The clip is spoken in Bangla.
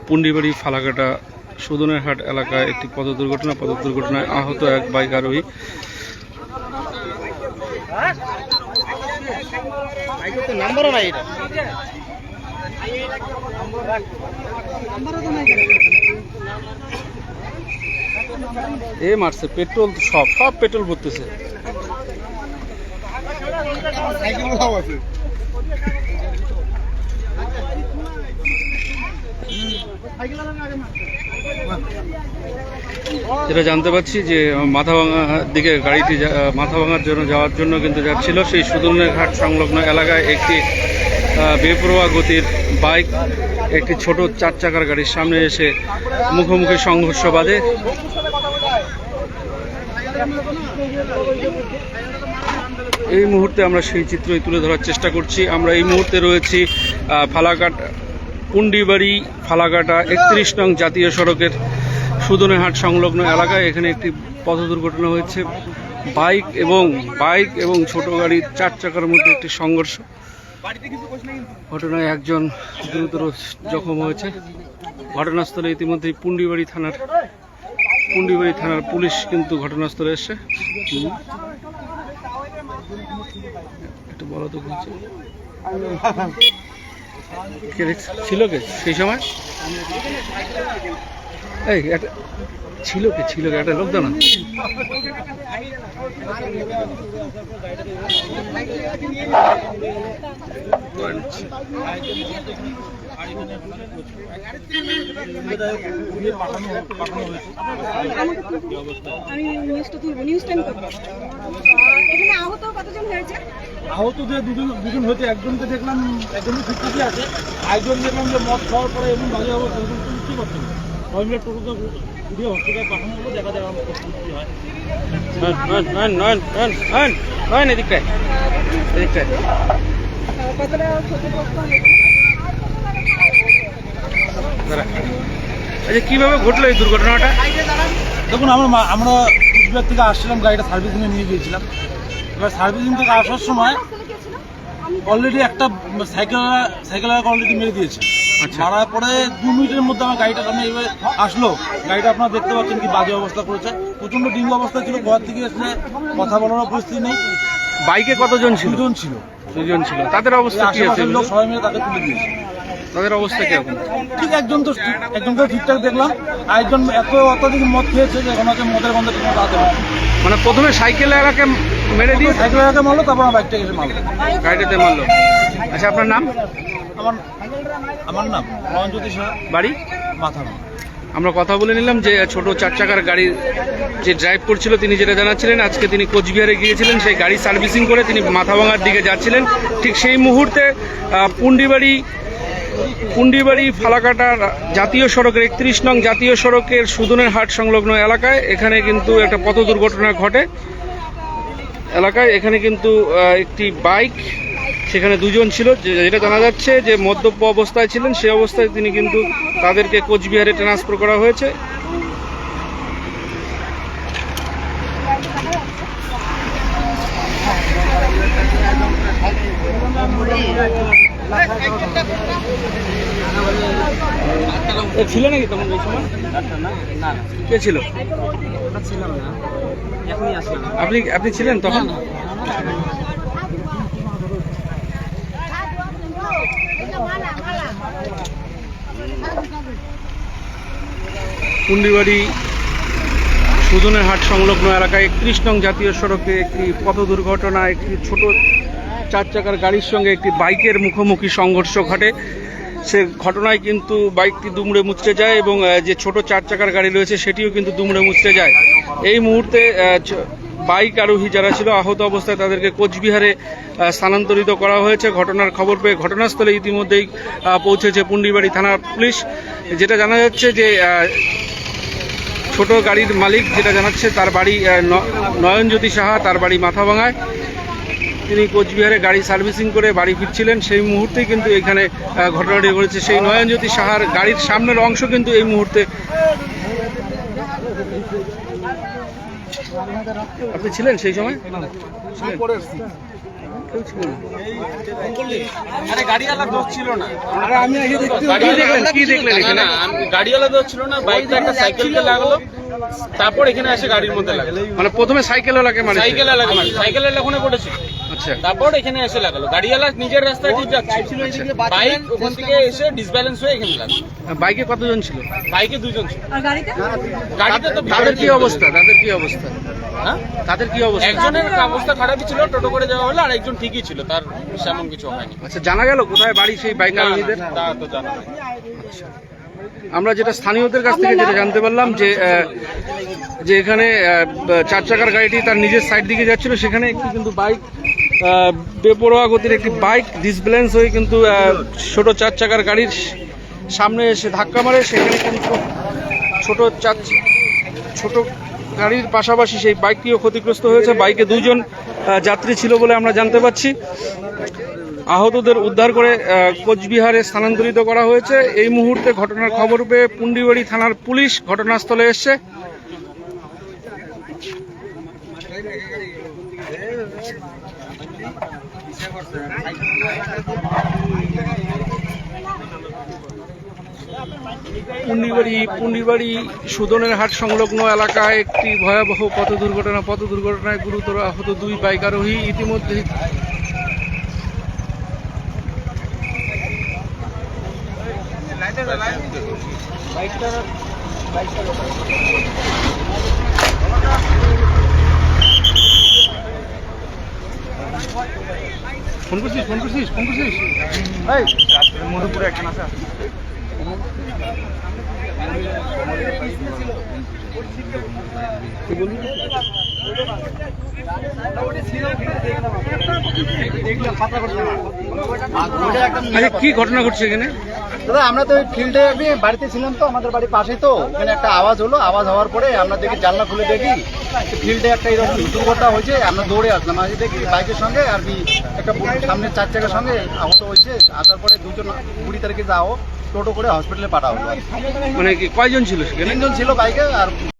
পুন্ডিবাড়ি ফালাকাটা সুদনের হাট এলাকায় একটি পথ দুর্ঘটনায় আহত এক বাইক আরোহী। এ মারছে পেট্রোল, সব পেট্রোল ভরতেছে। যেটা জানতে পারছি যে মাথাভাঙার দিকে গাড়িটি মাথাভাঙার জন্য যাওয়ার জন্য কিন্তু যাচ্ছিল, সেই সুদনের ঘাট সংলগ্ন এলাকায় একটি বেপরোয়া গতির বাইক একটি ছোট 4 চাকার গাড়ির সামনে এসে মুখোমুখি সংঘর্ষ বাধে। এই মুহূর্তে আমরা সেই চিত্রই তুলে ধরার চেষ্টা করছি। আমরা এই মুহূর্তে রয়েছি ফালাকাটা পুন্ডিবাড়ি ফালাকাটা 31 নং জাতীয় সড়কের সুদনের হাট সংলগ্ন এলাকায়। এখানে একটি পথ দুর্ঘটনা হয়েছে। বাইক এবং ছোট গাড়ির 4 চাকার মধ্যে একটি সংঘর্ষ। ঘটনায় একজন গুরুতর জখম হয়েছে। ঘটনাস্থলে ইতিমধ্যেই পুন্ডিবাড়ি থানার পুলিশ কিন্তু ঘটনাস্থলে এসছে। একটু বলো তো ছিল কে সেই সময়? এই ছিল কে একটা লোক দাও না। আহত যে দুজন হয়েছে, একজনকে দেখলাম একজনই ঠিকঠাকই আছে, আরেকজন দেখলাম যে মদ খাওয়ার পরে এবং বাজে অবস্থা কি করতে হবে। সবাই মিলে টোটোতে ঘুরিয়ে হসপিটালে পাঠানো হলো, দেখা যায় আমার কি হয়। আচ্ছা, কিভাবে ঘটলো এই দুর্ঘটনাটা? দেখুন, আমরা কুচবিহার থেকে আসছিলাম, গাড়িটা সার্ভিসিংয়ে নিয়ে গিয়েছিলাম। এবার সার্ভিসিং থেকে আসার সময় অলরেডি একটা সাইকেল অলরেডি মেরে দিয়েছে। মারার পরে 2 মিনিটের মধ্যে আমার গাড়িটা সামনে এবার আসলো। গাড়িটা আপনারা দেখতে পাচ্ছেন কি বাজে অবস্থা করেছে, প্রচন্ড ডিঙ্গ অবস্থা ছিল। ঘর থেকে এসে কথা বলার পরিস্থিতি নেই। বাইকে কতজন ছিল? 2 জন ছিল। তাদের অবস্থা কি আছে? লোক সবাই মিলে তাকে তুলে দিয়েছে। তাদের অবস্থা কিরকম? ঠিক একজনকে ঠিকঠাক দেখলাম, আরেকজন অত্যাধিক মদ খেয়েছে যে ওনাকে মদের গন্ধে দাঁড়াতে পারে। মানে প্রথমে সাইকেল এলাকায় মেরে দিয়ে সাইকেল এলাকায় মারলো, তারপর আমার বাইকটাকে এসে মারলো, গাড়িটাতে মারলো। আচ্ছা, আপনার নাম? আমার নাম নয়নজ্যোতি সাহা, বাড়ি মাথাভাঙা। আমরা কথা বলে নিলাম যে ছোট 4 চাকার গাড়ি যে ড্রাইভ করছিল, তিনি যেটা জানাচ্ছিলেন আজকে তিনি কোচবিহারে গিয়েছিলেন, সেই গাড়ি সার্ভিসিং করে তিনি মাথাভাঙার দিকে যাচ্ছিলেন। ঠিক সেই মুহূর্তে পুন্ডিবাড়ি ফালাকাটা জাতীয় সড়কের 31 নং জাতীয় সড়কের সুদনের হাট সংলগ্ন এলাকায় এখানে কিন্তু একটা পথ দুর্ঘটনা ঘটে। এখানে কিন্তু একটি বাইক, সেখানে 2 জন ছিল, যেটা জানা যাচ্ছে যে মদ্যপ অবস্থায় ছিলেন। সেই অবস্থায় তিনি কিন্তু তাদেরকে কোচবিহারে ট্রান্সফার করা হয়েছে। ছিল নাকি তখন ওই সময়? কে ছিল? আপনি ছিলেন তখন? পুন্ডিবাড়ি সুদনের হাট সংলগ্ন এলাকায় 31 নং জাতীয় সড়কে একটি পথ দুর্ঘটনা, একটি ছোট 4 চাকার গাড়ির সঙ্গে একটি বাইকের মুখোমুখি সংঘর্ষ ঘটে। সে ঘটনায় কিন্তু বাইকটি দুমড়ে মুচড়ে যায় এবং যে ছোট 4 চাকার গাড়ি রয়েছে সেটিও কিন্তু দুমড়ে মুচড়ে যায়। এই মুহূর্তে বাইক আরোহী যারা ছিল আহত অবস্থায় তাদেরকে কোচবিহারে স্থানান্তরিত করা হয়েছে। ঘটনার খবর পেয়ে ঘটনাস্থলে ইতিমধ্যেই পৌঁছেছে পুন্ডিবাড়ি থানার পুলিশ। যেটা জানা যাচ্ছে যে ছোট গাড়ির মালিক যেটা জানাচ্ছে তার বাড়ি নয়নজ্যোতি সাহা, তার বাড়ি মাথাভাঙায়। তিনি কোচবিহারে গাড়ি সার্ভিসিং করে বাড়ি ফিরছিলেন, সেই মুহূর্তেই কিন্তু এখানে ঘটনাটি ঘটেছে। সেই নয়নজ্যোতি সাহার গাড়ির সামনের অংশ কিন্তু এই মুহূর্তে। আপনি ছিলেন সেই সময়? কেউ ছিল না। আরে গাড়িওয়ালা দোষ ছিল না, আরে আমি এসে দেখছি, কি দেখলেন এখানে? গাড়িওয়ালা দোষ ছিল না, বাইকটা একটা সাইকেলকে লাগলো, তারপর এখানে এসে গাড়ির মধ্যে লাগলো। মানে প্রথমে সাইকেলওয়ালাকে মানে সাইকেলের ওখানে পড়েছিল, আচ্ছা তারপর এখানে এসে লাগালো। গাড়িওয়ালা নিজের রাস্তায় ঠিক যাচ্ছিল, বাইক ওখান থেকে এসে ডিসব্যালেন্স হয়ে এখানে লাগলো। বাইকে কতজন ছিল? বাইকে দুজন ছিল। আর গাড়িতে? গাড়িতে তো তাদের কি অবস্থা? হ্যাঁ? তাদের কি অবস্থা? একজনের অবস্থা খারাপই ছিল, টোটো করে যাওয়া হলো, আর একজন ঠিকই ছিল, তার সেমন কিছু হয়নি। আচ্ছা, জানা গেল কোথায় বাড়ি সেই বাইক আরোহীদের? তা তো জানা নেই। আমরা যেটা স্থানীয়দের কাছ থেকে যেটা জানতে পারলাম যে এখানে 4 চাকার গাড়িটি তার নিজের সাইড দিকে যাচ্ছিল, সেখানে একটি কিন্তু বাইক বেপরোয়া গতির একটি বাইক ডিসব্যালেন্স হয়ে কিন্তু ছোট 4 চাকার গাড়ির সামনে এসে ধাক্কা মারে। সেখানে কিন্তু ছোট গাড়ির পাশাপাশি সেই বাইকটিও ক্ষতিগ্রস্ত হয়েছে। বাইকে 2 জন যাত্রী ছিল বলে আমরা জানতে পারছি। আহতদের উদ্ধার করে কোচবিহারে স্থানান্তরিত করা হয়েছে। এই মুহূর্তে ঘটনার খবর পেয়ে পুন্ডিবাড়ি থানার পুলিশ ঘটনাস্থলে এসছে। পুন্ডিবাড়ি সুদনের হাট সংলগ্ন এলাকায় একটি ভয়াবহ পথ দুর্ঘটনায় গুরুতর আহত 2 বাইক আরোহী। ইতিমধ্যে ফোন করছিস মধুপুরে একখান আছে। কি ঘটনা ঘটছে এখানে? দাদা আমরা তো ওই ফিল্ডে বাড়িতে ছিলাম, তো আমাদের বাড়ির পাশে, তো ওখানে একটা আওয়াজ হলো। আওয়াজ হওয়ার পরে আমরা দেখি, জানলা খুলে দেখি ফিল্ডে একটা এরকম দুর্ঘটনা হয়েছে। আমরা দৌড়ে আসলাম, আজকে দেখি বাইকের সঙ্গে আর একটা সামনে 4 চাকার সঙ্গে আহত হয়েছে। আসার পরে 2 জন 20 তারিখে যাও টোটো করে হসপিটালে পাঠাও। মানে কি কয়জন ছিল সেখানে? 3 জন ছিল বাইকে, আর